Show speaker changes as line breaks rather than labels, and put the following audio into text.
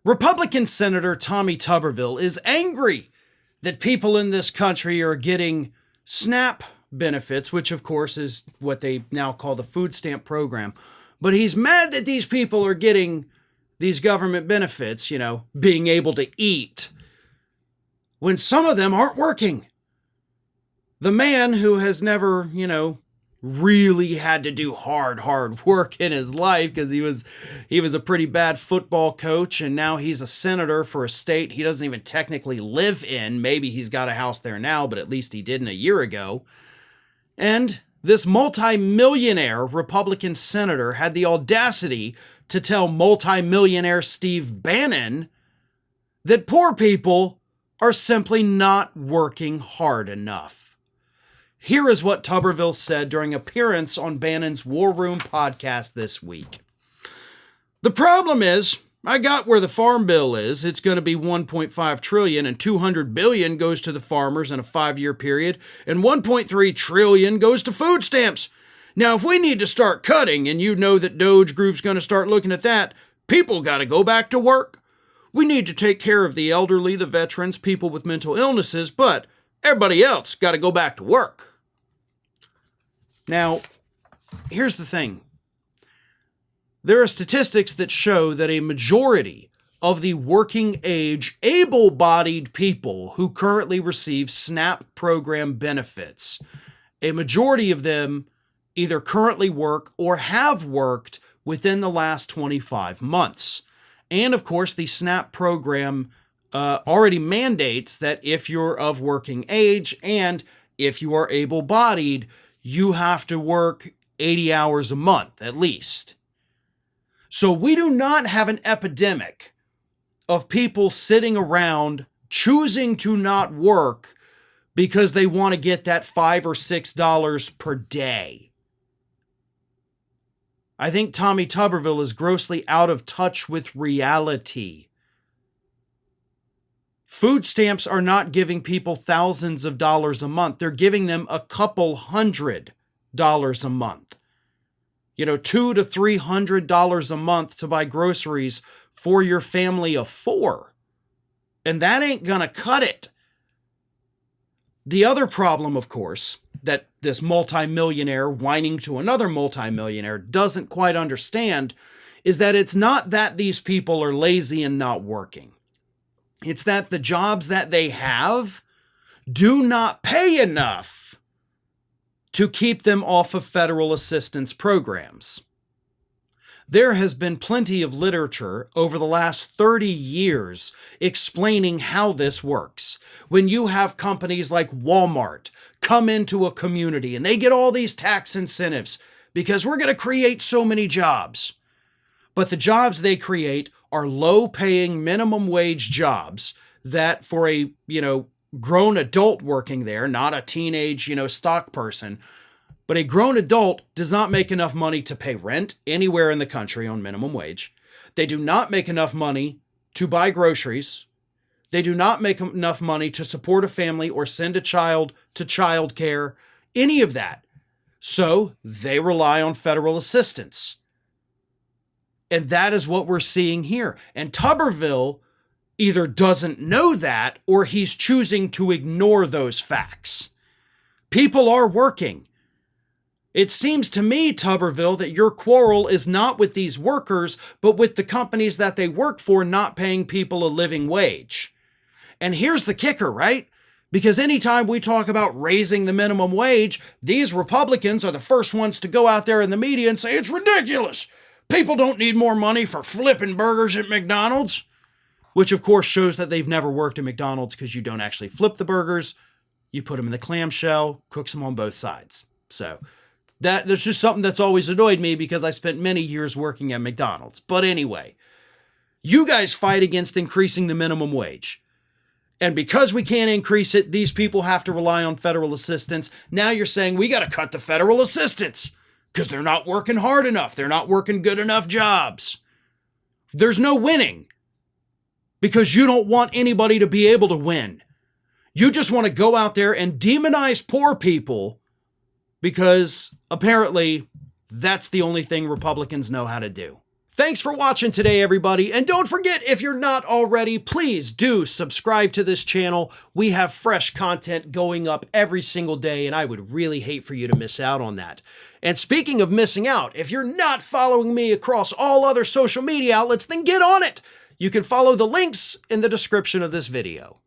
Republican Senator Tommy Tuberville is angry that people in this country are getting SNAP benefits, which of course is what they now call the food stamp program. But he's mad that these people are getting these government benefits, being able to eat, when some of them aren't working. The man who has never, really had to do hard work in his life because he was a pretty bad football coach, and now he's a senator for a state he doesn't even technically live in. Maybe he's got a house there now, but at least he didn't a year ago. And this multi-millionaire Republican senator had the audacity to tell multi-millionaire Steve Bannon that poor people are simply not working hard enough. Here is what Tuberville said during appearance on Bannon's War Room podcast this week. The problem is, I got where the farm bill is. It's going to be $1.5 trillion, and $200 billion goes to the farmers in a 5-year period, and $1.3 trillion goes to food stamps. Now, if we need to start cutting, and you know that Doge Group's going to start looking at that, people got to go back to work. We need to take care of the elderly, the veterans, people with mental illnesses, but everybody else got to go back to work. Now, here's the thing. There are statistics that show that a majority of the working age, able-bodied people who currently receive SNAP program benefits, a majority of them either currently work or have worked within the last 25 months. And of course, the SNAP program already mandates that if you're of working age and if you are able-bodied, you have to work 80 hours a month at least. So we do not have an epidemic of people sitting around choosing to not work because they want to get that $5 or $6 per day. I think Tommy Tuberville is grossly out of touch with reality. Food stamps are not giving people thousands of dollars a month. They're giving them a couple $100 a month. $200 to $300 a month to buy groceries for your family of 4. And that ain't gonna cut it. The other problem, of course, that this multimillionaire whining to another multimillionaire doesn't quite understand is that it's not that these people are lazy and not working. It's that the jobs that they have do not pay enough to keep them off of federal assistance programs. There has been plenty of literature over the last 30 years explaining how this works. When you have companies like Walmart come into a community and they get all these tax incentives because we're going to create so many jobs. But the jobs they create are low-paying minimum wage jobs that for a, grown adult working there, not a teenage, stock person, but a grown adult does not make enough money to pay rent anywhere in the country on minimum wage. They do not make enough money to buy groceries. They do not make enough money to support a family or send a child to childcare, any of that. So they rely on federal assistance. And that is what we're seeing here. And Tuberville either doesn't know that or he's choosing to ignore those facts. People are working. It seems to me, Tuberville, that your quarrel is not with these workers, but with the companies that they work for not paying people a living wage. And here's the kicker, right? Because anytime we talk about raising the minimum wage, these Republicans are the first ones to go out there in the media and say it's ridiculous. People don't need more money for flipping burgers at McDonald's, which of course shows that they've never worked at McDonald's because you don't actually flip the burgers. You put them in the clamshell, cooks them on both sides. So that's just something that's always annoyed me because I spent many years working at McDonald's. But anyway, you guys fight against increasing the minimum wage. And because we can't increase it, these people have to rely on federal assistance. Now you're saying we got to cut the federal assistance because they're not working hard enough. They're not working good enough jobs. There's no winning because you don't want anybody to be able to win. You just want to go out there and demonize poor people because apparently that's the only thing Republicans know how to do. Thanks for watching today, everybody. And don't forget, if you're not already, please do subscribe to this channel. We have fresh content going up every single day, and I would really hate for you to miss out on that. And speaking of missing out, if you're not following me across all other social media outlets, then get on it. You can follow the links in the description of this video.